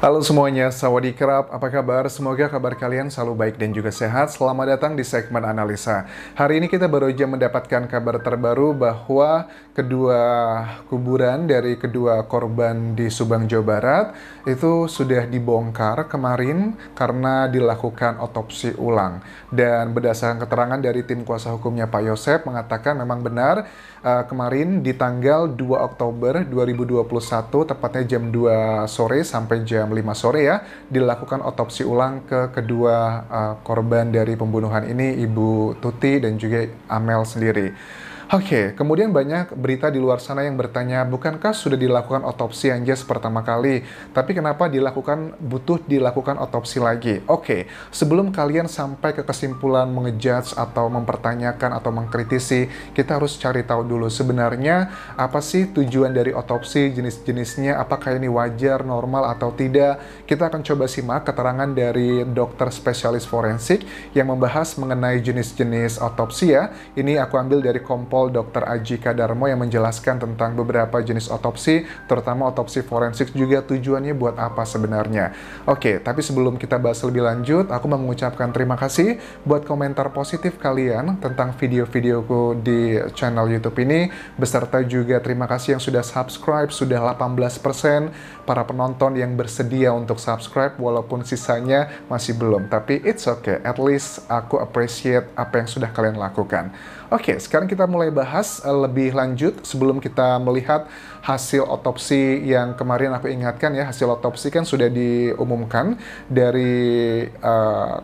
Halo semuanya, sawadee-krap, apa kabar? Semoga kabar kalian selalu baik dan juga sehat. Selamat datang di segmen analisa. Hari ini kita baru aja mendapatkan kabar terbaru bahwa kedua kuburan dari kedua korban di Subang, Jawa Barat itu sudah dibongkar kemarin karena dilakukan otopsi ulang. Dan berdasarkan keterangan dari tim kuasa hukumnya Pak Yosep mengatakan memang benar kemarin di tanggal 2 Oktober 2021, tepatnya jam 2 sore sampai jam 5 sore ya, dilakukan otopsi ulang ke kedua korban dari pembunuhan ini, Ibu Tuti dan juga Amel sendiri. Oke, kemudian banyak berita di luar sana yang bertanya, bukankah sudah dilakukan otopsi Anjas pertama kali, tapi kenapa butuh dilakukan otopsi lagi? Oke, sebelum kalian sampai ke kesimpulan mengejudge atau mempertanyakan atau mengkritisi, kita harus cari tahu dulu sebenarnya apa sih tujuan dari otopsi, jenis-jenisnya, apakah ini wajar, normal atau tidak. Kita akan coba simak keterangan dari dokter spesialis forensik yang membahas mengenai jenis-jenis otopsi ya. Ini aku ambil dari Kompol Dr. Aji Kadarmo yang menjelaskan tentang beberapa jenis otopsi, terutama otopsi forensik juga tujuannya buat apa sebenarnya. Oke, tapi sebelum kita bahas lebih lanjut, aku mau mengucapkan terima kasih buat komentar positif kalian tentang video-videoku di channel YouTube ini, beserta juga terima kasih yang sudah subscribe, sudah 18% para penonton yang bersedia untuk subscribe, walaupun sisanya masih belum. Tapi it's okay, at least aku appreciate apa yang sudah kalian lakukan. Oke, sekarang kita mulai bahas lebih lanjut sebelum kita melihat hasil otopsi yang kemarin aku ingatkan ya. Hasil otopsi kan sudah diumumkan dari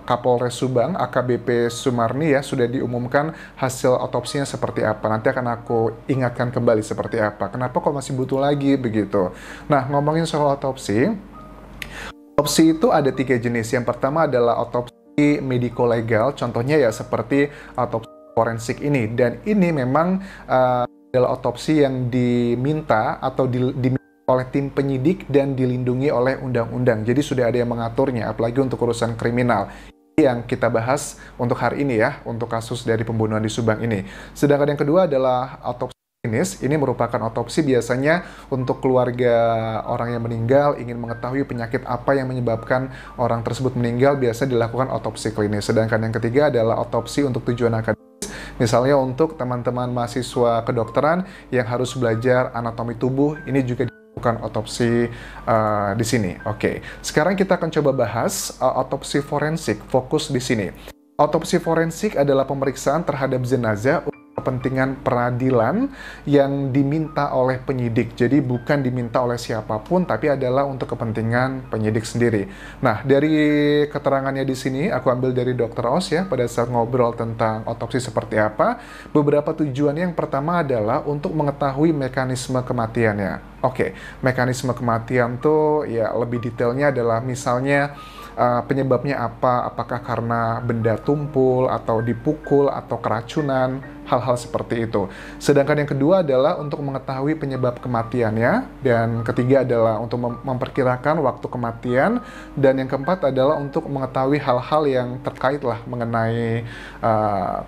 Kapolres Subang, AKBP Sumarni ya, sudah diumumkan hasil otopsinya seperti apa. Nanti akan aku ingatkan kembali seperti apa. Kenapa kok masih butuh lagi begitu. Nah, ngomongin soal otopsi, otopsi itu ada 3 jenis. Yang pertama adalah otopsi mediko-legal, contohnya ya seperti otopsi forensik ini, dan ini memang adalah otopsi yang diminta atau diminta oleh tim penyidik dan dilindungi oleh undang-undang. Jadi sudah ada yang mengaturnya, apalagi untuk urusan kriminal. Ini yang kita bahas untuk hari ini ya, untuk kasus dari pembunuhan di Subang ini. Sedangkan yang kedua adalah otopsi klinis. Ini merupakan otopsi biasanya untuk keluarga orang yang meninggal ingin mengetahui penyakit apa yang menyebabkan orang tersebut meninggal, biasa dilakukan otopsi klinis. Sedangkan yang ketiga adalah otopsi untuk tujuan akademis. Misalnya untuk teman-teman mahasiswa kedokteran yang harus belajar anatomi tubuh, ini juga dilakukan otopsi di sini. Oke, sekarang kita akan coba bahas otopsi forensik. Fokus di sini. Otopsi forensik adalah pemeriksaan terhadap jenazah kepentingan peradilan yang diminta oleh penyidik. Jadi bukan diminta oleh siapapun, tapi adalah untuk kepentingan penyidik sendiri. Nah, dari keterangannya di sini, aku ambil dari Dr. Os ya, pada saat ngobrol tentang otopsi seperti apa. Beberapa tujuannya, yang pertama adalah untuk mengetahui mekanisme kematiannya. Oke, mekanisme kematian tuh ya lebih detailnya adalah misalnya penyebabnya apa, apakah karena benda tumpul, atau dipukul, atau keracunan, hal-hal seperti itu. Sedangkan yang kedua adalah untuk mengetahui penyebab kematiannya, dan ketiga adalah untuk memperkirakan waktu kematian, dan yang keempat adalah untuk mengetahui hal-hal yang terkait lah mengenai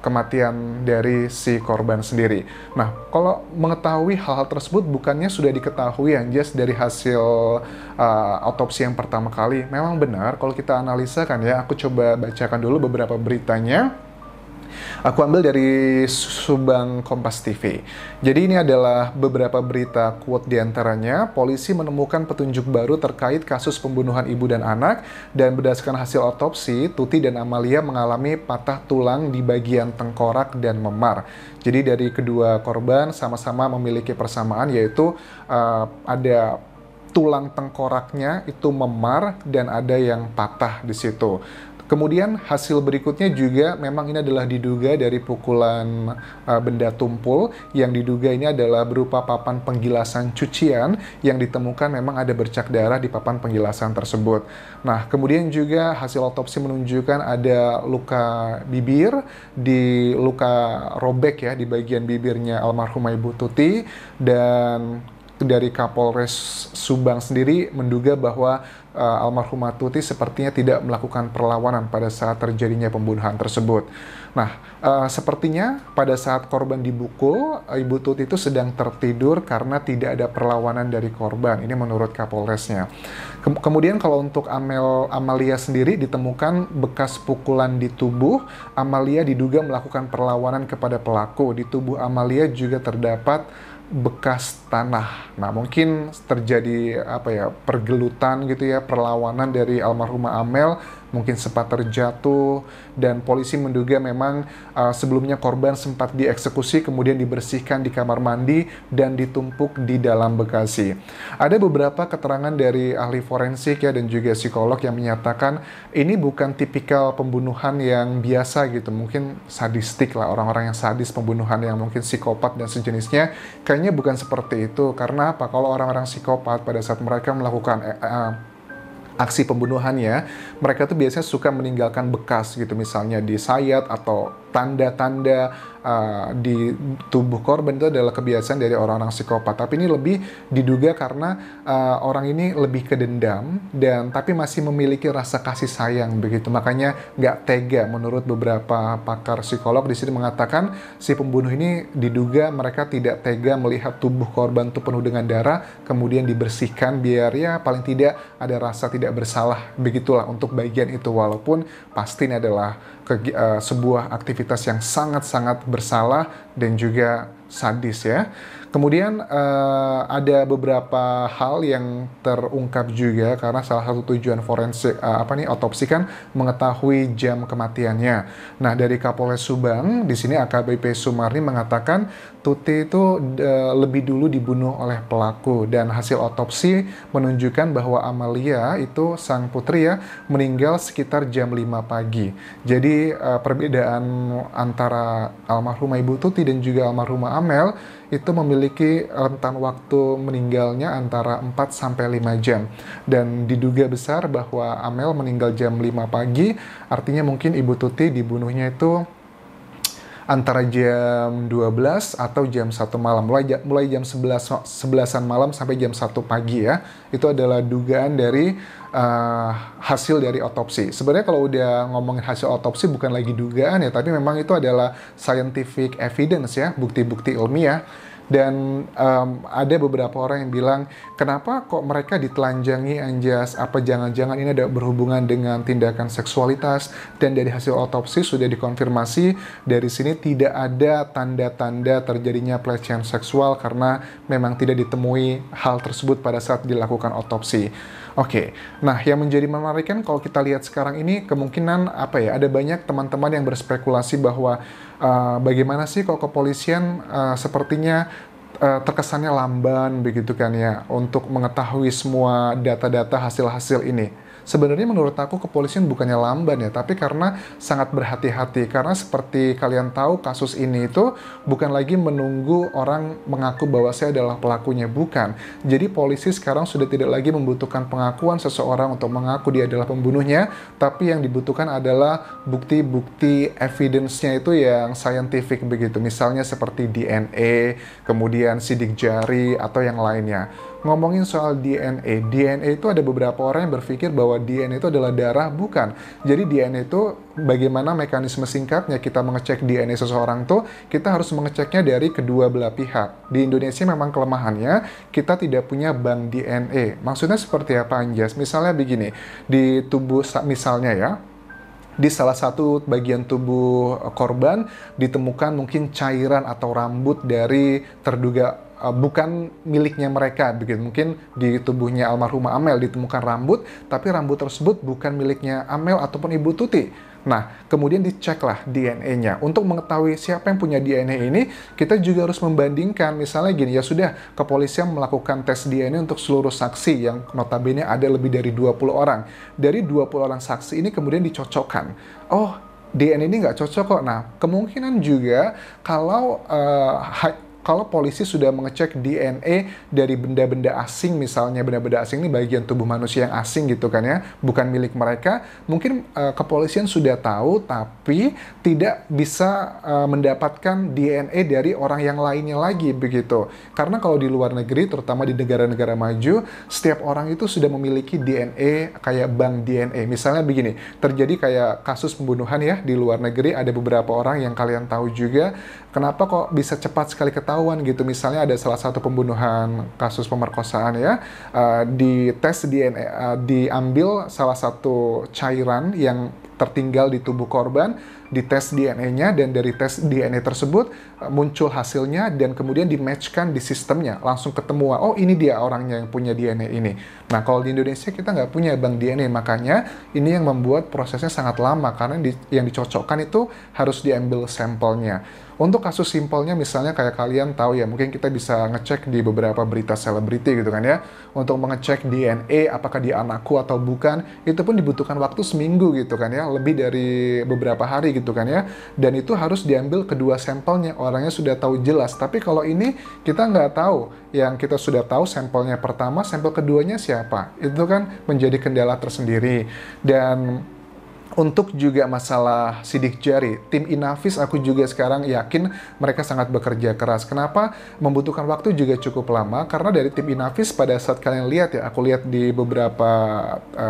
kematian dari si korban sendiri. Nah, kalau mengetahui hal-hal tersebut bukannya sudah diketahui Anjas dari hasil otopsi yang pertama kali. Memang benar, kalau kita analisa kan ya, aku coba bacakan dulu beberapa beritanya. Aku ambil dari Subang Kompas TV. Jadi ini adalah beberapa berita quote diantaranya. Polisi menemukan petunjuk baru terkait kasus pembunuhan ibu dan anak, dan berdasarkan hasil otopsi, Tuti dan Amalia mengalami patah tulang di bagian tengkorak dan memar. Jadi dari kedua korban sama-sama memiliki persamaan, yaitu ada tulang tengkoraknya itu memar dan ada yang patah di situ. Kemudian hasil berikutnya juga memang ini adalah diduga dari pukulan benda tumpul, yang diduga ini adalah berupa papan penggilasan cucian yang ditemukan memang ada bercak darah di papan penggilasan tersebut. Nah, kemudian juga hasil otopsi menunjukkan ada luka bibir, luka robek ya di bagian bibirnya almarhumah Ibu Tuti, dan dari Kapolres Subang sendiri menduga bahwa almarhumah Tuti sepertinya tidak melakukan perlawanan pada saat terjadinya pembunuhan tersebut. Nah, sepertinya pada saat korban dibukul, Ibu Tuti itu sedang tertidur karena tidak ada perlawanan dari korban. Ini menurut Kapolresnya. Kemudian kalau untuk Amalia sendiri ditemukan bekas pukulan di tubuh. Amalia diduga melakukan perlawanan kepada pelaku. Di tubuh Amalia juga terdapat bekas tanah. Nah, mungkin terjadi pergelutan gitu ya, perlawanan dari almarhumah Amel, mungkin sempat terjatuh, dan polisi menduga memang sebelumnya korban sempat dieksekusi kemudian dibersihkan di kamar mandi dan ditumpuk di dalam bagasi. Ada beberapa keterangan dari ahli forensik ya dan juga psikolog yang menyatakan ini bukan tipikal pembunuhan yang biasa gitu, mungkin sadistik lah, orang-orang yang sadis, pembunuhan yang mungkin psikopat dan sejenisnya. Kayaknya bukan seperti itu. Karena apa? Kalau orang-orang psikopat pada saat mereka melakukan aksi pembunuhannya, mereka tuh biasanya suka meninggalkan bekas gitu, misalnya di sayat atau tanda-tanda di tubuh korban. Itu adalah kebiasaan dari orang-orang psikopat. Tapi ini lebih diduga karena orang ini lebih ke dendam dan tapi masih memiliki rasa kasih sayang begitu. Makanya nggak tega. Menurut beberapa pakar psikolog di sini mengatakan si pembunuh ini diduga mereka tidak tega melihat tubuh korban itu penuh dengan darah, kemudian dibersihkan biar ya paling tidak ada rasa tidak bersalah. Begitulah untuk bagian itu, walaupun pasti ini adalah sebuah aktivitas yang sangat-sangat bersalah dan juga sadis ya. Kemudian ada beberapa hal yang terungkap juga karena salah satu tujuan forensik otopsi kan mengetahui jam kematiannya. Nah, dari Kapolres Subang di sini AKBP Sumarni mengatakan Tuti itu lebih dulu dibunuh oleh pelaku dan hasil otopsi menunjukkan bahwa Amalia itu sang putri ya meninggal sekitar jam 5 pagi. Jadi perbedaan antara almarhumah Ibu Tuti dan juga almarhumah Amel itu memiliki rentan waktu meninggalnya antara 4-5 jam. Dan diduga besar bahwa Amel meninggal jam 5 pagi, artinya mungkin Ibu Tuti dibunuhnya itu antara jam 12 atau jam 1 malam. Mulai jam 11-an malam sampai jam 1 pagi ya. Itu adalah dugaan dari hasil dari otopsi. Sebenarnya kalau udah ngomongin hasil otopsi bukan lagi dugaan ya, tapi memang itu adalah scientific evidence ya, bukti-bukti ilmiah. Dan ada beberapa orang yang bilang, kenapa kok mereka ditelanjangi Anjas? Apa jangan-jangan ini ada berhubungan dengan tindakan seksualitas? Dan dari hasil otopsi sudah dikonfirmasi, dari sini tidak ada tanda-tanda terjadinya pelecehan seksual karena memang tidak ditemui hal tersebut pada saat dilakukan otopsi. Oke, nah yang menjadi menarik kan kalau kita lihat sekarang ini kemungkinan ada banyak teman-teman yang berspekulasi bahwa bagaimana sih kok kepolisian sepertinya terkesannya lamban begitu kan ya untuk mengetahui semua data-data hasil-hasil ini. Sebenarnya menurut aku kepolisian bukannya lamban ya, tapi karena sangat berhati-hati. Karena seperti kalian tahu kasus ini itu bukan lagi menunggu orang mengaku bahwa saya adalah pelakunya, bukan. Jadi polisi sekarang sudah tidak lagi membutuhkan pengakuan seseorang untuk mengaku dia adalah pembunuhnya, tapi yang dibutuhkan adalah bukti-bukti evidence-nya itu yang scientific begitu. Misalnya seperti DNA, kemudian sidik jari atau yang lainnya. Ngomongin soal DNA itu ada beberapa orang yang berpikir bahwa DNA itu adalah darah, bukan. Jadi DNA itu bagaimana mekanisme singkatnya kita mengecek DNA seseorang tuh, kita harus mengeceknya dari kedua belah pihak. Di Indonesia memang kelemahannya, kita tidak punya bank DNA. Maksudnya seperti apa Anjas? Misalnya begini, di tubuh misalnya ya, di salah satu bagian tubuh korban ditemukan mungkin cairan atau rambut dari terduga bukan miliknya mereka begitu. Mungkin di tubuhnya almarhumah Amel ditemukan rambut, tapi rambut tersebut bukan miliknya Amel ataupun Ibu Tuti. Nah, kemudian diceklah DNA-nya. Untuk mengetahui siapa yang punya DNA ini, kita juga harus membandingkan. Misalnya gini, ya sudah, kepolisian melakukan tes DNA untuk seluruh saksi yang notabene ada lebih dari 20 orang. Dari 20 orang saksi ini kemudian dicocokkan. Oh, DNA ini nggak cocok kok. Nah, kemungkinan juga kalau kalau polisi sudah mengecek DNA dari benda-benda asing, misalnya benda-benda asing ini bagian tubuh manusia yang asing gitu kan ya, bukan milik mereka, mungkin kepolisian sudah tahu tapi tidak bisa mendapatkan DNA dari orang yang lainnya lagi begitu. Karena kalau di luar negeri, terutama di negara-negara maju, setiap orang itu sudah memiliki DNA kayak bank DNA. Misalnya begini, terjadi kayak kasus pembunuhan ya di luar negeri, ada beberapa orang yang kalian tahu juga, kenapa kok bisa cepat sekali ketahuan gitu. Misalnya ada salah satu pembunuhan kasus pemerkosaan ya, di tes DNA, diambil salah satu cairan yang tertinggal di tubuh korban, dites DNA-nya, dan dari tes DNA tersebut muncul hasilnya dan kemudian di-match-kan di sistemnya, langsung ketemu, oh ini dia orangnya yang punya DNA ini. Nah kalau di Indonesia kita nggak punya bank DNA, makanya ini yang membuat prosesnya sangat lama, karena yang dicocokkan itu harus diambil sampelnya. Untuk kasus simpelnya misalnya kayak kalian tahu ya, mungkin kita bisa ngecek di beberapa berita selebriti gitu kan ya, untuk mengecek DNA apakah dia anakku atau bukan, itu pun dibutuhkan waktu seminggu gitu kan ya, lebih dari beberapa hari gitu kan ya, dan itu harus diambil kedua sampelnya, orangnya sudah tahu jelas. Tapi kalau ini kita nggak tahu, yang kita sudah tahu sampelnya pertama, sampel keduanya siapa, itu kan menjadi kendala tersendiri. Dan untuk juga masalah sidik jari, tim Inavis aku juga sekarang yakin mereka sangat bekerja keras. Kenapa? Membutuhkan waktu juga cukup lama, karena dari tim Inavis pada saat kalian lihat ya, aku lihat di beberapa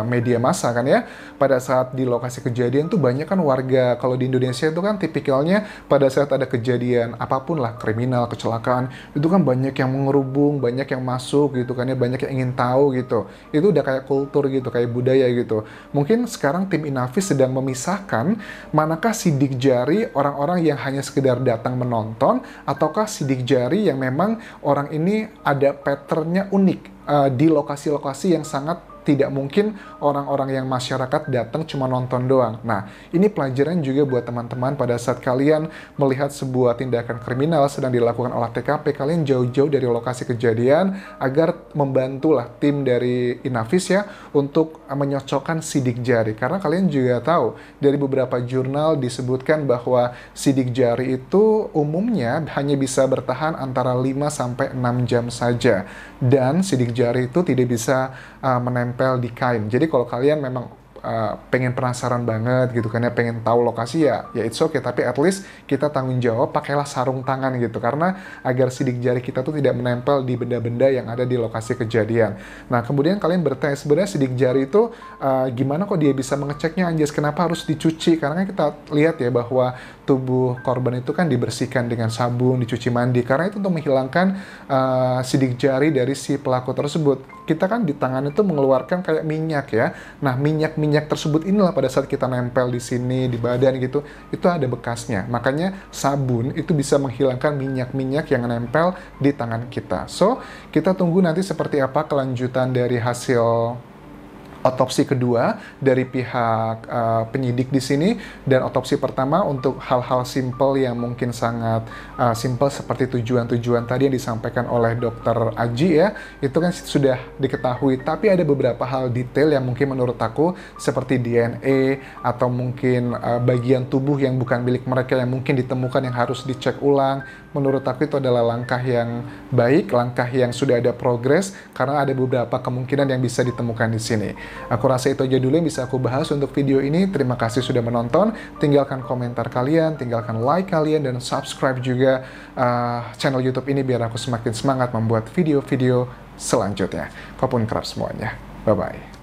media massa kan ya, pada saat di lokasi kejadian tuh banyak kan warga, kalau di Indonesia itu kan tipikalnya pada saat ada kejadian apapun lah, kriminal, kecelakaan, itu kan banyak yang mengerubung, banyak yang masuk gitu kan ya, banyak yang ingin tahu gitu. Itu udah kayak kultur gitu, kayak budaya gitu. Mungkin sekarang tim Inavis sedang memisahkan manakah sidik jari orang-orang yang hanya sekedar datang menonton, ataukah sidik jari yang memang orang ini ada patternnya unik di lokasi-lokasi yang sangat tidak mungkin orang-orang yang masyarakat datang cuma nonton doang. Nah, ini pelajaran juga buat teman-teman pada saat kalian melihat sebuah tindakan kriminal sedang dilakukan olah TKP, kalian jauh-jauh dari lokasi kejadian agar membantulah tim dari Inavis ya untuk menyocokkan sidik jari. Karena kalian juga tahu, dari beberapa jurnal disebutkan bahwa sidik jari itu umumnya hanya bisa bertahan antara 5-6 jam saja. Dan sidik jari itu tidak bisa menempel di kain. Jadi kalau kalian memang pengen penasaran banget gitu kan ya, pengen tahu lokasi ya it's okay, tapi at least kita tanggung jawab, pakailah sarung tangan gitu, karena agar sidik jari kita tuh tidak menempel di benda-benda yang ada di lokasi kejadian. Nah kemudian kalian bertanya, sebenarnya sidik jari itu gimana kok dia bisa mengeceknya Anjas, kenapa harus dicuci? Karena kan kita lihat ya bahwa tubuh korban itu kan dibersihkan dengan sabun, dicuci mandi, karena itu untuk menghilangkan sidik jari dari si pelaku tersebut. Kita kan di tangan itu mengeluarkan kayak minyak ya. Nah, minyak tersebut inilah pada saat kita nempel di sini, di badan gitu, itu ada bekasnya. Makanya sabun itu bisa menghilangkan minyak-minyak yang nempel di tangan kita. So, kita tunggu nanti seperti apa kelanjutan dari hasil otopsi kedua dari pihak penyidik di sini, dan otopsi pertama untuk hal-hal simpel yang mungkin sangat simpel seperti tujuan-tujuan tadi yang disampaikan oleh Dokter Aji ya, itu kan sudah diketahui. Tapi ada beberapa hal detail yang mungkin menurut aku seperti DNA atau mungkin bagian tubuh yang bukan milik mereka yang mungkin ditemukan yang harus dicek ulang. Menurut aku itu adalah langkah yang baik, langkah yang sudah ada progres, karena ada beberapa kemungkinan yang bisa ditemukan di sini. Aku rasa itu aja dulu yang bisa aku bahas untuk video ini. Terima kasih sudah menonton. Tinggalkan komentar kalian, tinggalkan like kalian, dan subscribe juga channel YouTube ini biar aku semakin semangat membuat video-video selanjutnya. Kopun kerap semuanya. Bye-bye.